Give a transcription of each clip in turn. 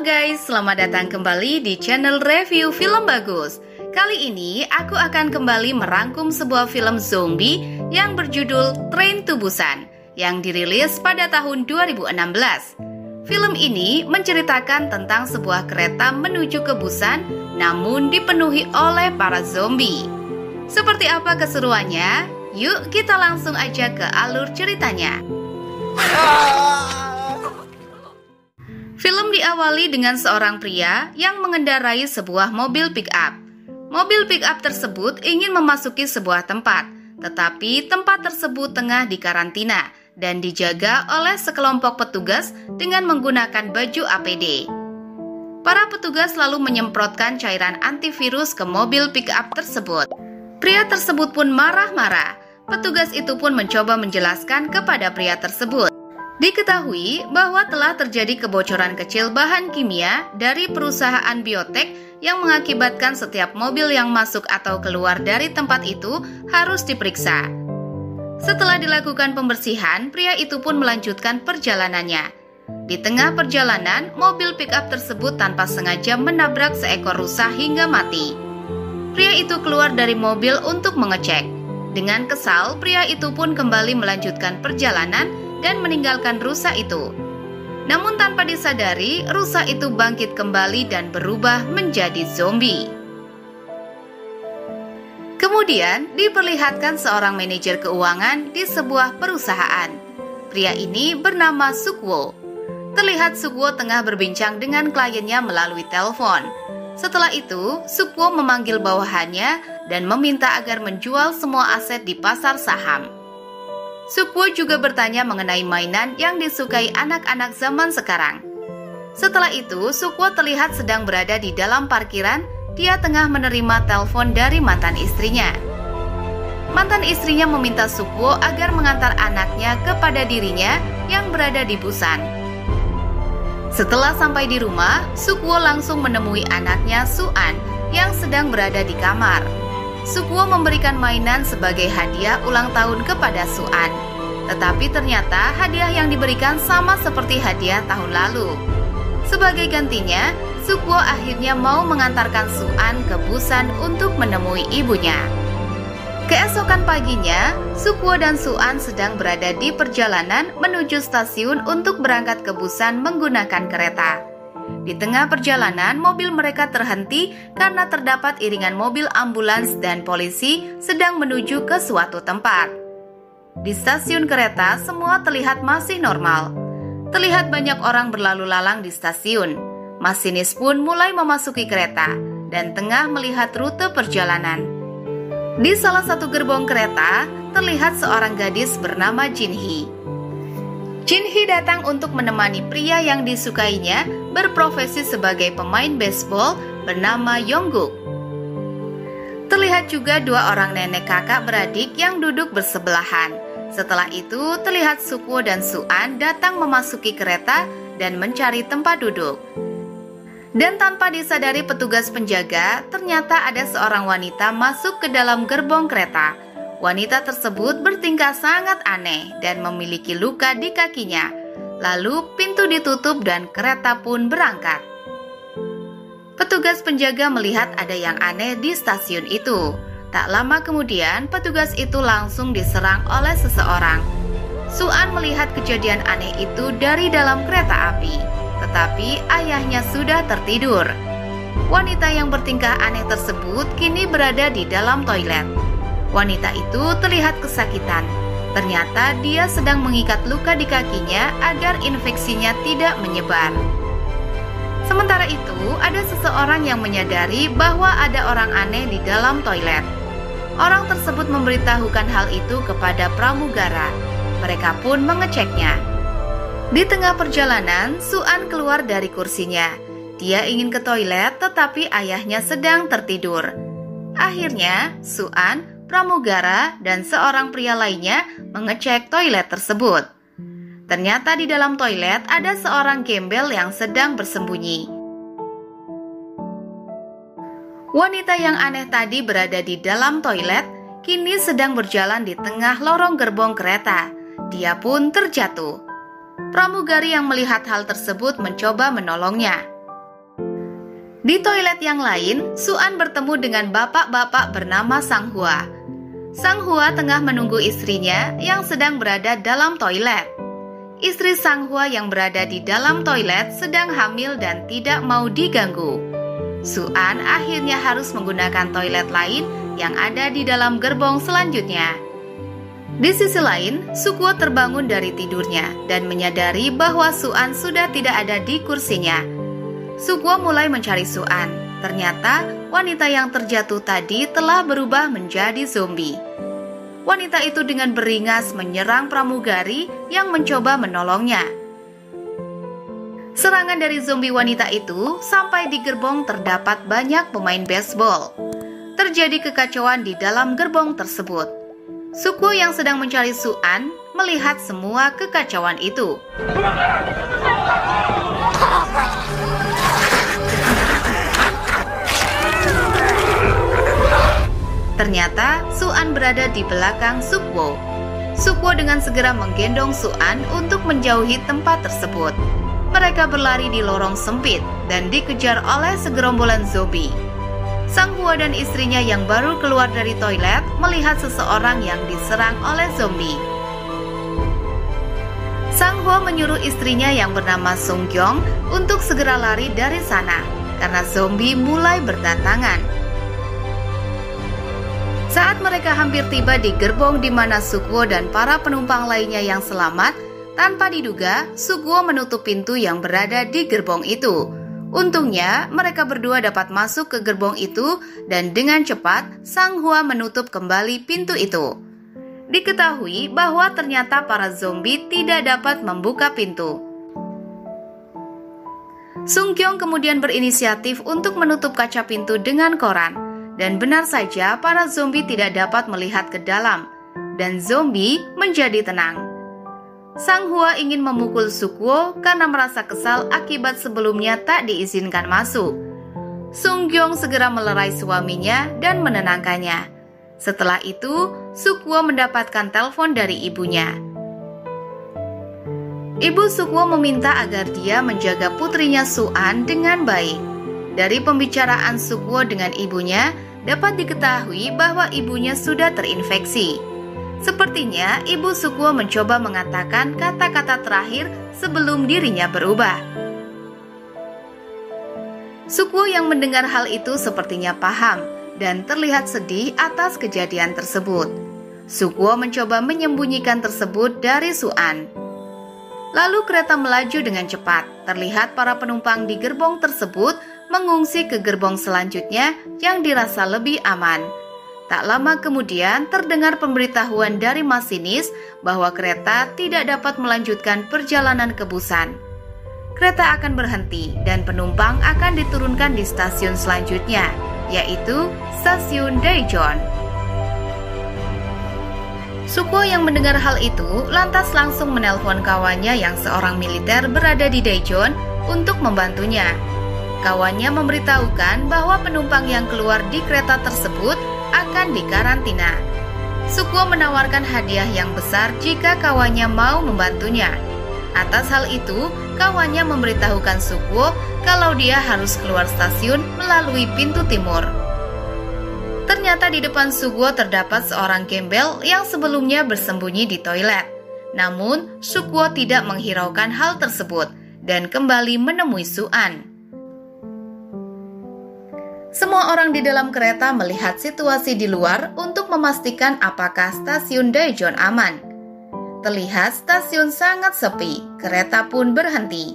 Halo guys, selamat datang kembali di channel review film bagus. Kali ini aku akan kembali merangkum sebuah film zombie yang berjudul Train to Busan yang dirilis pada tahun 2016. Film ini menceritakan tentang sebuah kereta menuju ke Busan namun dipenuhi oleh para zombie. Seperti apa keseruannya? Yuk kita langsung aja ke alur ceritanya. Film diawali dengan seorang pria yang mengendarai sebuah mobil pick-up. Mobil pick-up tersebut ingin memasuki sebuah tempat, tetapi tempat tersebut tengah dikarantina dan dijaga oleh sekelompok petugas dengan menggunakan baju APD. Para petugas lalu menyemprotkan cairan antivirus ke mobil pick-up tersebut. Pria tersebut pun marah-marah. Petugas itu pun mencoba menjelaskan kepada pria tersebut. Diketahui bahwa telah terjadi kebocoran kecil bahan kimia dari perusahaan biotek yang mengakibatkan setiap mobil yang masuk atau keluar dari tempat itu harus diperiksa. Setelah dilakukan pembersihan, pria itu pun melanjutkan perjalanannya. Di tengah perjalanan, mobil pick-up tersebut tanpa sengaja menabrak seekor rusa hingga mati. Pria itu keluar dari mobil untuk mengecek. Dengan kesal, pria itu pun kembali melanjutkan perjalanan dan meninggalkan rusa itu. Namun tanpa disadari, rusa itu bangkit kembali dan berubah menjadi zombie. Kemudian diperlihatkan seorang manajer keuangan di sebuah perusahaan. Pria ini bernama Sukwo. Terlihat Sukwo tengah berbincang dengan kliennya melalui telepon. Setelah itu, Sukwo memanggil bawahannya dan meminta agar menjual semua aset di pasar saham. Sukwo juga bertanya mengenai mainan yang disukai anak-anak zaman sekarang. Setelah itu, Sukwo terlihat sedang berada di dalam parkiran. Dia tengah menerima telepon dari mantan istrinya. Mantan istrinya meminta Sukwo agar mengantar anaknya kepada dirinya yang berada di Busan. Setelah sampai di rumah, Sukwo langsung menemui anaknya Suan yang sedang berada di kamar. Sukwo memberikan mainan sebagai hadiah ulang tahun kepada Suan. Tetapi ternyata hadiah yang diberikan sama seperti hadiah tahun lalu. Sebagai gantinya, Sukwo akhirnya mau mengantarkan Suan ke Busan untuk menemui ibunya. Keesokan paginya, Sukwo dan Suan sedang berada di perjalanan menuju stasiun untuk berangkat ke Busan menggunakan kereta. Di tengah perjalanan, mobil mereka terhenti karena terdapat iringan mobil ambulans dan polisi sedang menuju ke suatu tempat. Di stasiun kereta, semua terlihat masih normal. Terlihat banyak orang berlalu lalang di stasiun. Masinis pun mulai memasuki kereta dan tengah melihat rute perjalanan. Di salah satu gerbong kereta, terlihat seorang gadis bernama Jinhee. Jinhee datang untuk menemani pria yang disukainya berprofesi sebagai pemain baseball bernama Yongguk. Terlihat juga dua orang nenek kakak beradik yang duduk bersebelahan. Setelah itu terlihat Sukwo dan Suan datang memasuki kereta dan mencari tempat duduk. Dan tanpa disadari petugas penjaga, ternyata ada seorang wanita masuk ke dalam gerbong kereta. Wanita tersebut bertingkah sangat aneh dan memiliki luka di kakinya. Lalu pintu ditutup dan kereta pun berangkat. Petugas penjaga melihat ada yang aneh di stasiun itu. Tak lama kemudian, petugas itu langsung diserang oleh seseorang. Suan melihat kejadian aneh itu dari dalam kereta api, tetapi ayahnya sudah tertidur. Wanita yang bertingkah aneh tersebut kini berada di dalam toilet. Wanita itu terlihat kesakitan. Ternyata dia sedang mengikat luka di kakinya agar infeksinya tidak menyebar. Sementara itu, ada seseorang yang menyadari bahwa ada orang aneh di dalam toilet. Orang tersebut memberitahukan hal itu kepada pramugara. Mereka pun mengeceknya. Di tengah perjalanan, Suan keluar dari kursinya. Dia ingin ke toilet, tetapi ayahnya sedang tertidur. Akhirnya, Suan, pramugara, dan seorang pria lainnya mengecek toilet tersebut. Ternyata di dalam toilet ada seorang gembel yang sedang bersembunyi. Wanita yang aneh tadi berada di dalam toilet, kini sedang berjalan di tengah lorong gerbong kereta. Dia pun terjatuh. Pramugari yang melihat hal tersebut mencoba menolongnya. Di toilet yang lain, Suan bertemu dengan bapak-bapak bernama Sang Hua. Sang Hua tengah menunggu istrinya yang sedang berada dalam toilet. Istri Sang Hua yang berada di dalam toilet sedang hamil dan tidak mau diganggu. Suan akhirnya harus menggunakan toilet lain yang ada di dalam gerbong selanjutnya. Di sisi lain, Sukuo terbangun dari tidurnya dan menyadari bahwa Suan sudah tidak ada di kursinya. Sukuo mulai mencari Suan. Ternyata wanita yang terjatuh tadi telah berubah menjadi zombie. Wanita itu dengan beringas menyerang pramugari yang mencoba menolongnya. Serangan dari zombie wanita itu sampai di gerbong terdapat banyak pemain baseball. Terjadi kekacauan di dalam gerbong tersebut. Sukuo yang sedang mencari Suan melihat semua kekacauan itu. Ternyata Suan berada di belakang Sukuo. Sukuo dengan segera menggendong Suan untuk menjauhi tempat tersebut. Mereka berlari di lorong sempit dan dikejar oleh segerombolan zombie. Sang Hua dan istrinya yang baru keluar dari toilet melihat seseorang yang diserang oleh zombie. Sang Hua menyuruh istrinya yang bernama Sung Kyung untuk segera lari dari sana karena zombie mulai berdatangan. Saat mereka hampir tiba di gerbong di mana Sukuo dan para penumpang lainnya yang selamat, tanpa diduga, Sukuo menutup pintu yang berada di gerbong itu. Untungnya, mereka berdua dapat masuk ke gerbong itu dan dengan cepat, Sang Hua menutup kembali pintu itu. Diketahui bahwa ternyata para zombie tidak dapat membuka pintu. Sung Kyung kemudian berinisiatif untuk menutup kaca pintu dengan koran. Dan benar saja para zombie tidak dapat melihat ke dalam, dan zombie menjadi tenang. Sang Hua ingin memukul Sukuo karena merasa kesal akibat sebelumnya tak diizinkan masuk. Sung Kyung segera melerai suaminya dan menenangkannya. Setelah itu, Sukuo mendapatkan telepon dari ibunya. Ibu Sukuo meminta agar dia menjaga putrinya Suan dengan baik. Dari pembicaraan Sukuo dengan ibunya, dapat diketahui bahwa ibunya sudah terinfeksi. Sepertinya ibu Sukuo mencoba mengatakan kata-kata terakhir sebelum dirinya berubah. Sukuo yang mendengar hal itu sepertinya paham dan terlihat sedih atas kejadian tersebut. Sukuo mencoba menyembunyikan tersebut dari Suan. Lalu kereta melaju dengan cepat. Terlihat para penumpang di gerbong tersebut mengungsi ke gerbong selanjutnya yang dirasa lebih aman. Tak lama kemudian terdengar pemberitahuan dari masinis bahwa kereta tidak dapat melanjutkan perjalanan ke Busan. Kereta akan berhenti dan penumpang akan diturunkan di stasiun selanjutnya, yaitu stasiun Daejeon. Sukuo yang mendengar hal itu lantas langsung menelpon kawannya yang seorang militer berada di Daejeon untuk membantunya. Kawannya memberitahukan bahwa penumpang yang keluar di kereta tersebut akan dikarantina. Sukuo menawarkan hadiah yang besar jika kawannya mau membantunya. Atas hal itu, kawannya memberitahukan Sukuo kalau dia harus keluar stasiun melalui pintu timur. Ternyata di depan Sukuo terdapat seorang gembel yang sebelumnya bersembunyi di toilet. Namun, Sukuo tidak menghiraukan hal tersebut dan kembali menemui Suan. Semua orang di dalam kereta melihat situasi di luar untuk memastikan apakah stasiun Daejeon aman. Terlihat stasiun sangat sepi, kereta pun berhenti.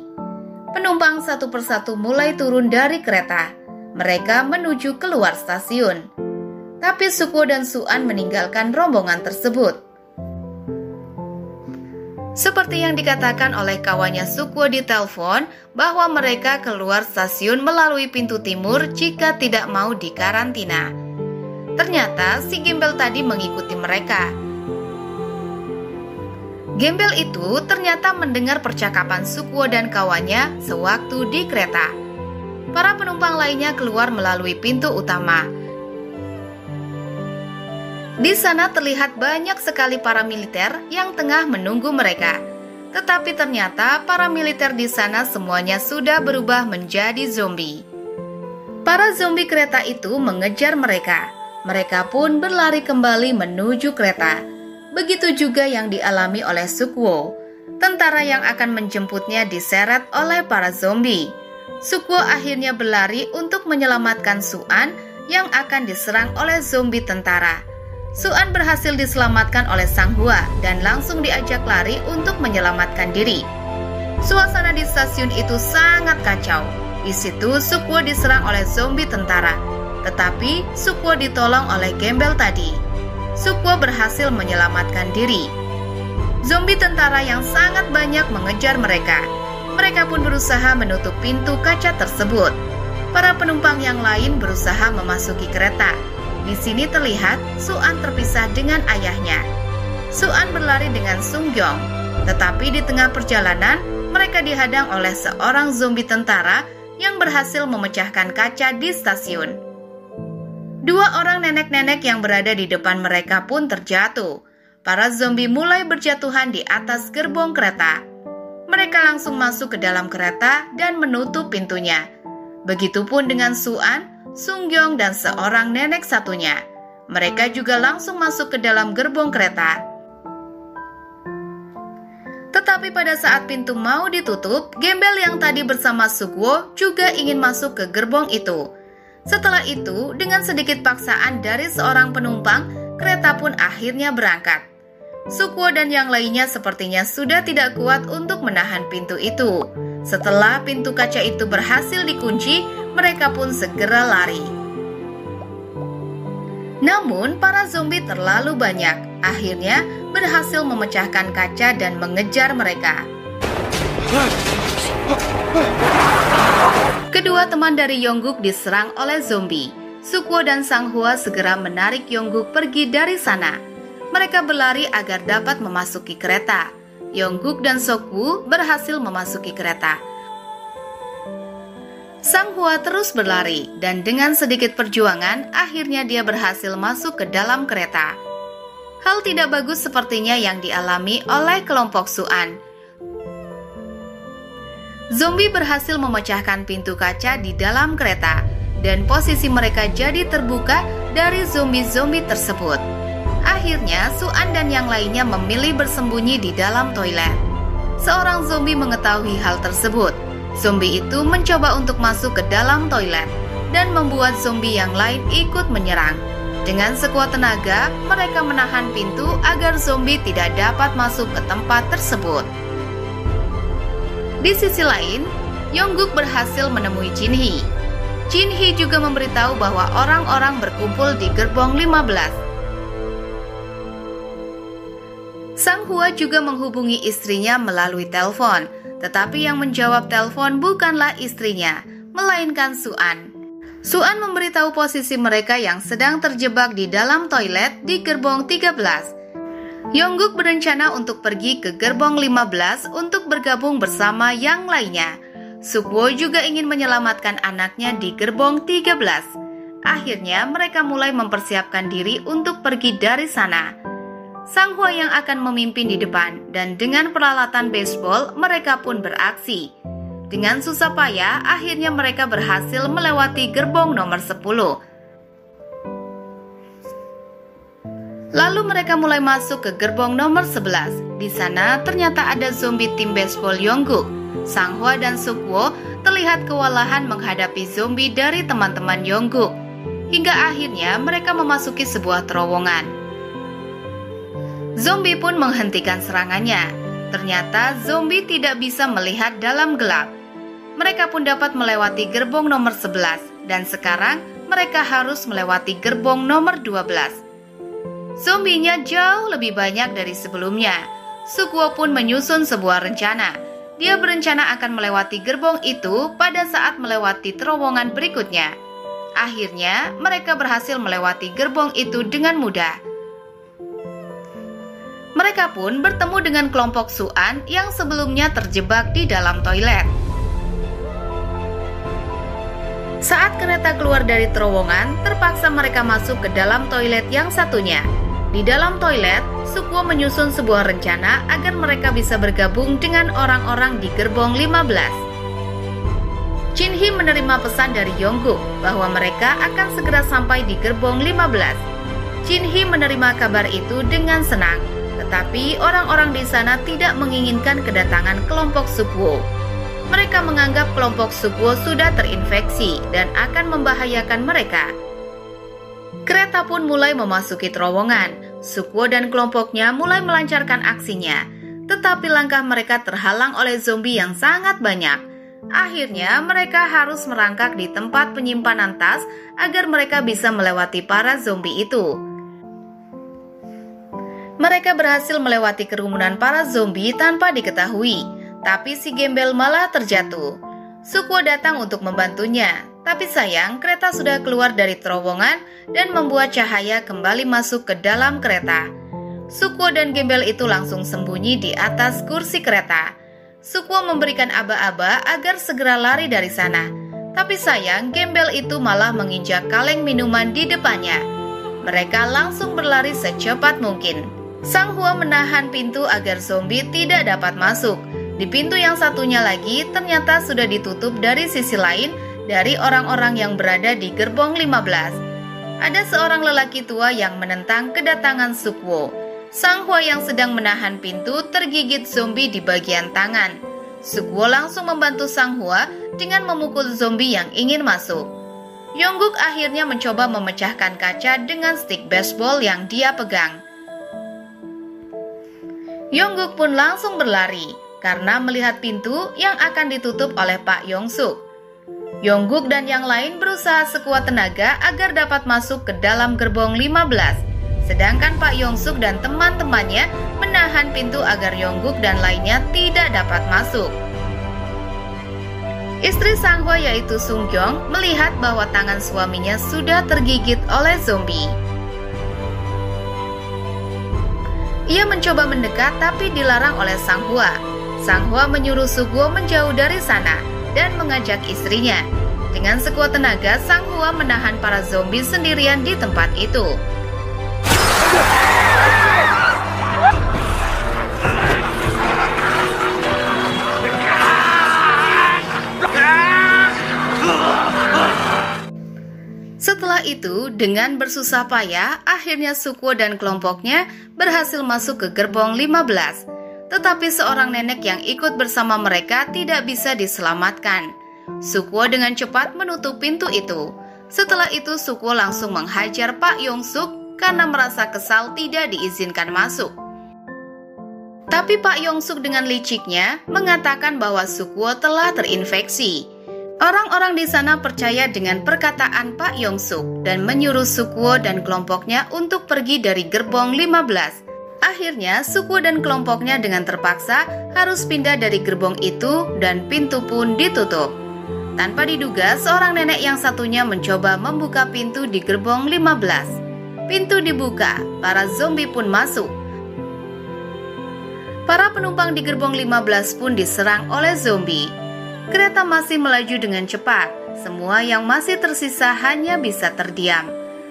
Penumpang satu persatu mulai turun dari kereta. Mereka menuju keluar stasiun. Tapi Sukuo dan Suan meninggalkan rombongan tersebut. Seperti yang dikatakan oleh kawannya Sukuo di telepon bahwa mereka keluar stasiun melalui pintu timur jika tidak mau dikarantina. Ternyata si gembel tadi mengikuti mereka. Gembel itu ternyata mendengar percakapan Sukuo dan kawannya sewaktu di kereta. Para penumpang lainnya keluar melalui pintu utama. Di sana terlihat banyak sekali para militer yang tengah menunggu mereka. Tetapi ternyata para militer di sana semuanya sudah berubah menjadi zombie. Para zombie kereta itu mengejar mereka. Mereka pun berlari kembali menuju kereta. Begitu juga yang dialami oleh Sukwo. Tentara yang akan menjemputnya diseret oleh para zombie. Sukwo akhirnya berlari untuk menyelamatkan Suan yang akan diserang oleh zombie tentara. Suan berhasil diselamatkan oleh Sang Hua dan langsung diajak lari untuk menyelamatkan diri. Suasana di stasiun itu sangat kacau. Di situ Sukwo diserang oleh zombie tentara, tetapi Sukwo ditolong oleh gembel tadi. Sukwo berhasil menyelamatkan diri. Zombie tentara yang sangat banyak mengejar mereka. Mereka pun berusaha menutup pintu kaca tersebut. Para penumpang yang lain berusaha memasuki kereta. Di sini terlihat Suan terpisah dengan ayahnya. Suan berlari dengan Sung Gyong, tetapi di tengah perjalanan mereka dihadang oleh seorang zombie tentara yang berhasil memecahkan kaca di stasiun. Dua orang nenek-nenek yang berada di depan mereka pun terjatuh. Para zombie mulai berjatuhan di atas gerbong kereta. Mereka langsung masuk ke dalam kereta dan menutup pintunya. Begitupun dengan Suan, Sung Gyong, dan seorang nenek satunya. Mereka juga langsung masuk ke dalam gerbong kereta. Tetapi pada saat pintu mau ditutup, gembel yang tadi bersama Sukwo juga ingin masuk ke gerbong itu. Setelah itu, dengan sedikit paksaan dari seorang penumpang, kereta pun akhirnya berangkat. Sukwo dan yang lainnya sepertinya sudah tidak kuat untuk menahan pintu itu. Setelah pintu kaca itu berhasil dikunci, mereka pun segera lari. Namun, para zombie terlalu banyak. Akhirnya, berhasil memecahkan kaca dan mengejar mereka. Kedua teman dari Yongguk diserang oleh zombie. Sukwo dan Sang Hua segera menarik Yongguk pergi dari sana. Mereka berlari agar dapat memasuki kereta. Yongguk dan Sokwu berhasil memasuki kereta. Sang Hua terus berlari dan dengan sedikit perjuangan akhirnya dia berhasil masuk ke dalam kereta. Hal tidak bagus sepertinya yang dialami oleh kelompok Suan. Zombie berhasil memecahkan pintu kaca di dalam kereta dan posisi mereka jadi terbuka dari zombie-zombie tersebut. Akhirnya Suan dan yang lainnya memilih bersembunyi di dalam toilet. Seorang zombie mengetahui hal tersebut. Zombie itu mencoba untuk masuk ke dalam toilet dan membuat zombie yang lain ikut menyerang. Dengan sekuat tenaga, mereka menahan pintu agar zombie tidak dapat masuk ke tempat tersebut. Di sisi lain, Yongguk berhasil menemui Jinhee. Jinhee juga memberitahu bahwa orang-orang berkumpul di gerbong 15. Sang Hua juga menghubungi istrinya melalui telepon, tetapi yang menjawab telepon bukanlah istrinya, melainkan Suan. Suan memberitahu posisi mereka yang sedang terjebak di dalam toilet di gerbong 13. Yongguk berencana untuk pergi ke gerbong 15 untuk bergabung bersama yang lainnya. Sukwo juga ingin menyelamatkan anaknya di gerbong 13. Akhirnya mereka mulai mempersiapkan diri untuk pergi dari sana. Sang Hua yang akan memimpin di depan dan dengan peralatan baseball mereka pun beraksi. Dengan susah payah akhirnya mereka berhasil melewati gerbong nomor 10. Lalu mereka mulai masuk ke gerbong nomor 11. Di sana ternyata ada zombie tim baseball Yongguk. Sang Hua dan Sukwo terlihat kewalahan menghadapi zombie dari teman-teman Yongguk. Hingga akhirnya mereka memasuki sebuah terowongan. Zombie pun menghentikan serangannya. Ternyata zombie tidak bisa melihat dalam gelap. Mereka pun dapat melewati gerbong nomor 11 dan sekarang mereka harus melewati gerbong nomor 12. Zombinya jauh lebih banyak dari sebelumnya. Sukwo pun menyusun sebuah rencana. Dia berencana akan melewati gerbong itu pada saat melewati terowongan berikutnya. Akhirnya, mereka berhasil melewati gerbong itu dengan mudah. Mereka pun bertemu dengan kelompok Suan yang sebelumnya terjebak di dalam toilet. Saat kereta keluar dari terowongan, terpaksa mereka masuk ke dalam toilet yang satunya. Di dalam toilet, Sukwo menyusun sebuah rencana agar mereka bisa bergabung dengan orang-orang di gerbong 15. Jinhee menerima pesan dari Yongguk bahwa mereka akan segera sampai di gerbong 15. Jinhee menerima kabar itu dengan senang, tetapi orang-orang di sana tidak menginginkan kedatangan kelompok Sukwo. Mereka menganggap kelompok Sukwo sudah terinfeksi dan akan membahayakan mereka. Kereta pun mulai memasuki terowongan. Sukwo dan kelompoknya mulai melancarkan aksinya, tetapi langkah mereka terhalang oleh zombie yang sangat banyak. Akhirnya mereka harus merangkak di tempat penyimpanan tas agar mereka bisa melewati para zombie itu. Mereka berhasil melewati kerumunan para zombie tanpa diketahui, tapi si gembel malah terjatuh. Sukwo datang untuk membantunya, tapi sayang kereta sudah keluar dari terowongan dan membuat cahaya kembali masuk ke dalam kereta. Sukwo dan gembel itu langsung sembunyi di atas kursi kereta. Sukwo memberikan aba-aba agar segera lari dari sana, tapi sayang gembel itu malah menginjak kaleng minuman di depannya. Mereka langsung berlari secepat mungkin. Sang Hua menahan pintu agar zombie tidak dapat masuk. Di pintu yang satunya lagi ternyata sudah ditutup dari sisi lain dari orang-orang yang berada di gerbong 15. Ada seorang lelaki tua yang menentang kedatangan Sukwo. Sang Hua yang sedang menahan pintu tergigit zombie di bagian tangan. Sukwo langsung membantu Sang Hua dengan memukul zombie yang ingin masuk. Yongguk akhirnya mencoba memecahkan kaca dengan stick baseball yang dia pegang. Yongguk pun langsung berlari karena melihat pintu yang akan ditutup oleh Pak Yongsuk. Yongguk dan yang lain berusaha sekuat tenaga agar dapat masuk ke dalam gerbong 15. Sedangkan Pak Yongsuk dan teman-temannya menahan pintu agar Yongguk dan lainnya tidak dapat masuk. Istri Sang Hua yaitu Sung Kyung melihat bahwa tangan suaminya sudah tergigit oleh zombie. Ia mencoba mendekat tapi dilarang oleh Sang Hua. Sang Hua menyuruh Sukwo menjauh dari sana dan mengajak istrinya. Dengan sekuat tenaga, Sang Hua menahan para zombie sendirian di tempat itu. Setelah itu, dengan bersusah payah, akhirnya Sukwo dan kelompoknya berhasil masuk ke gerbong 15. Tetapi seorang nenek yang ikut bersama mereka tidak bisa diselamatkan. Sukwo dengan cepat menutup pintu itu. Setelah itu, Sukwo langsung menghajar Pak Yongsuk karena merasa kesal tidak diizinkan masuk. Tapi Pak Yongsuk dengan liciknya mengatakan bahwa Sukwo telah terinfeksi. Orang-orang di sana percaya dengan perkataan Pak Yongsuk dan menyuruh Sukwo dan kelompoknya untuk pergi dari gerbong 15. Akhirnya Sukwo dan kelompoknya dengan terpaksa harus pindah dari gerbong itu dan pintu pun ditutup. Tanpa diduga, seorang nenek yang satunya mencoba membuka pintu di gerbong 15. Pintu dibuka, para zombie pun masuk. Para penumpang di gerbong 15 pun diserang oleh zombie. Kereta masih melaju dengan cepat. Semua yang masih tersisa hanya bisa terdiam.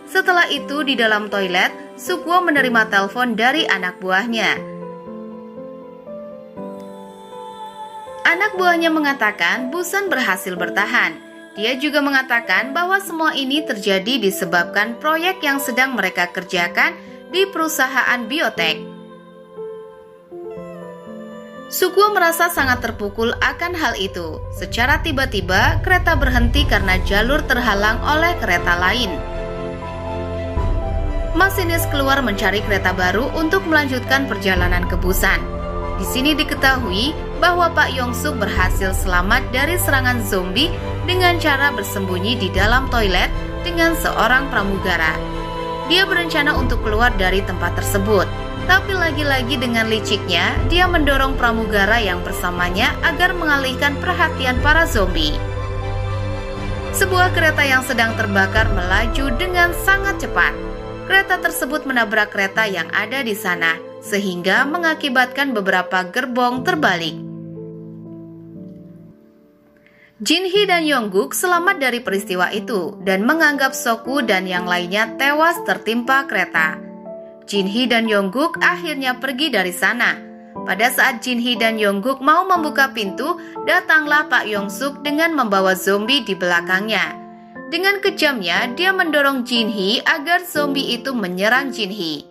Setelah itu di dalam toilet, Sukwo menerima telepon dari anak buahnya. Anak buahnya mengatakan Busan berhasil bertahan. Dia juga mengatakan bahwa semua ini terjadi disebabkan proyek yang sedang mereka kerjakan di perusahaan biotek. Sukwo merasa sangat terpukul akan hal itu. Secara tiba-tiba, kereta berhenti karena jalur terhalang oleh kereta lain. Masinis keluar mencari kereta baru untuk melanjutkan perjalanan ke Busan. Di sini diketahui bahwa Pak Yongsuk berhasil selamat dari serangan zombie dengan cara bersembunyi di dalam toilet dengan seorang pramugara. Dia berencana untuk keluar dari tempat tersebut. Tapi lagi-lagi dengan liciknya, dia mendorong pramugara yang bersamanya agar mengalihkan perhatian para zombie. Sebuah kereta yang sedang terbakar melaju dengan sangat cepat. Kereta tersebut menabrak kereta yang ada di sana, sehingga mengakibatkan beberapa gerbong terbalik. Jinhee dan Yongguk selamat dari peristiwa itu dan menganggap Soku dan yang lainnya tewas tertimpa kereta. Jinhee dan Yongguk akhirnya pergi dari sana. Pada saat Jin-hee dan Yong-guk mau membuka pintu, datanglah Pak Yong-suk dengan membawa zombie di belakangnya. Dengan kejamnya, dia mendorong Jin-hee agar zombie itu menyerang Jin-hee.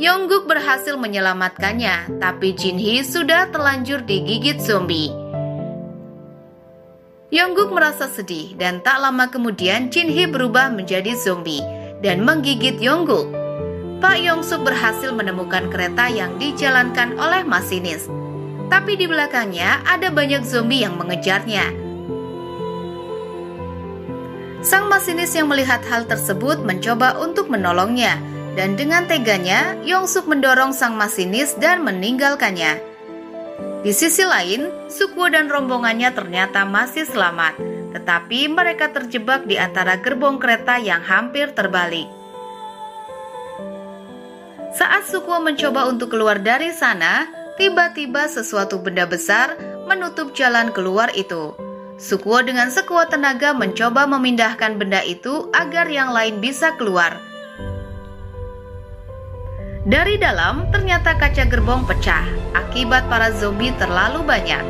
Yong-guk berhasil menyelamatkannya, tapi Jin-hee sudah terlanjur digigit zombie. Yong-guk merasa sedih dan tak lama kemudian Jin-hee berubah menjadi zombie dan menggigit Yong-guk. Pak Yong-suk berhasil menemukan kereta yang dijalankan oleh masinis. Tapi di belakangnya ada banyak zombie yang mengejarnya. Sang masinis yang melihat hal tersebut mencoba untuk menolongnya. Dan dengan teganya, Yong-suk mendorong sang masinis dan meninggalkannya. Di sisi lain, Suk-woo dan rombongannya ternyata masih selamat. Tetapi mereka terjebak di antara gerbong kereta yang hampir terbalik. Saat Suk-woo mencoba untuk keluar dari sana, tiba-tiba sesuatu benda besar menutup jalan keluar itu. Suk-woo dengan sekuat tenaga mencoba memindahkan benda itu agar yang lain bisa keluar. Dari dalam, ternyata kaca gerbong pecah akibat para zombie terlalu banyak.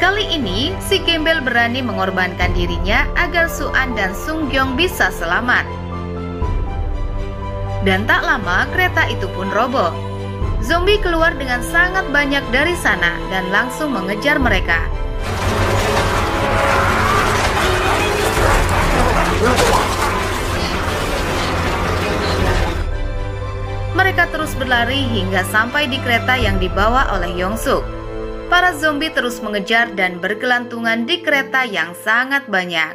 Kali ini, si gembel berani mengorbankan dirinya agar Su-an dan Sung-gyeong bisa selamat. Dan tak lama kereta itu pun roboh. Zombie keluar dengan sangat banyak dari sana dan langsung mengejar mereka. Mereka terus berlari hingga sampai di kereta yang dibawa oleh Yong-suk. Para zombie terus mengejar dan bergelantungan di kereta yang sangat banyak.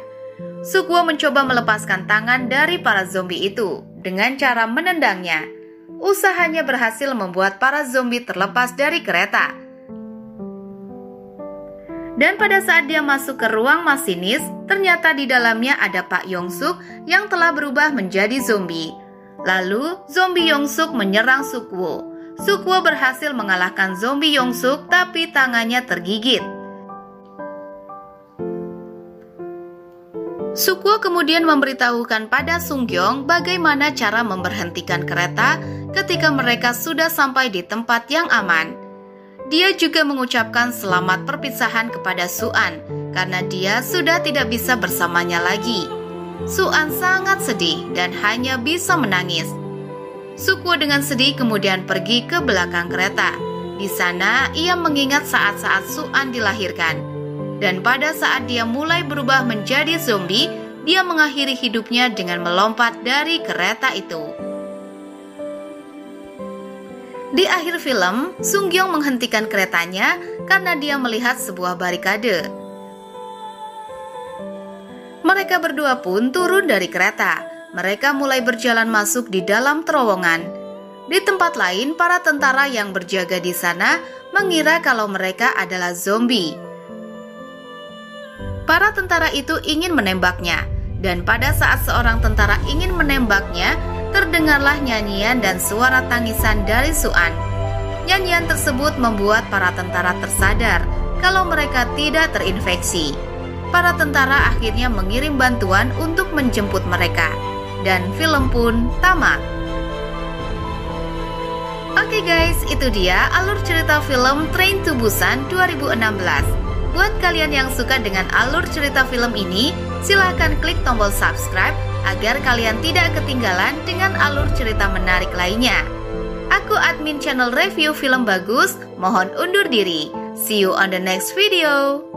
Suk-woo mencoba melepaskan tangan dari para zombie itu dengan cara menendangnya. Usahanya berhasil membuat para zombie terlepas dari kereta. Dan pada saat dia masuk ke ruang masinis, ternyata di dalamnya ada Pak Yong-suk yang telah berubah menjadi zombie. Lalu, zombie Yong-suk menyerang Suk-woo. Suk-woo berhasil mengalahkan zombie Yong-suk, tapi tangannya tergigit. Suk-woo kemudian memberitahukan pada Sung-gyeong bagaimana cara memberhentikan kereta ketika mereka sudah sampai di tempat yang aman. Dia juga mengucapkan selamat perpisahan kepada Su-an karena dia sudah tidak bisa bersamanya lagi. Su-an sangat sedih dan hanya bisa menangis. Suk-woo dengan sedih kemudian pergi ke belakang kereta. Di sana ia mengingat saat-saat Su-an dilahirkan. Dan pada saat dia mulai berubah menjadi zombie, dia mengakhiri hidupnya dengan melompat dari kereta itu. Di akhir film, Sung-gyeong menghentikan keretanya karena dia melihat sebuah barikade. Mereka berdua pun turun dari kereta. Mereka mulai berjalan masuk di dalam terowongan. Di tempat lain, para tentara yang berjaga di sana mengira kalau mereka adalah zombie. Para tentara itu ingin menembaknya, dan pada saat seorang tentara ingin menembaknya, terdengarlah nyanyian dan suara tangisan dari Su-an. Nyanyian tersebut membuat para tentara tersadar kalau mereka tidak terinfeksi. Para tentara akhirnya mengirim bantuan untuk menjemput mereka, dan film pun tamat. Oke guys, itu dia alur cerita film Train to Busan 2016. Buat kalian yang suka dengan alur cerita film ini, silahkan klik tombol subscribe agar kalian tidak ketinggalan dengan alur cerita menarik lainnya. Aku admin channel review film bagus, mohon undur diri. See you on the next video.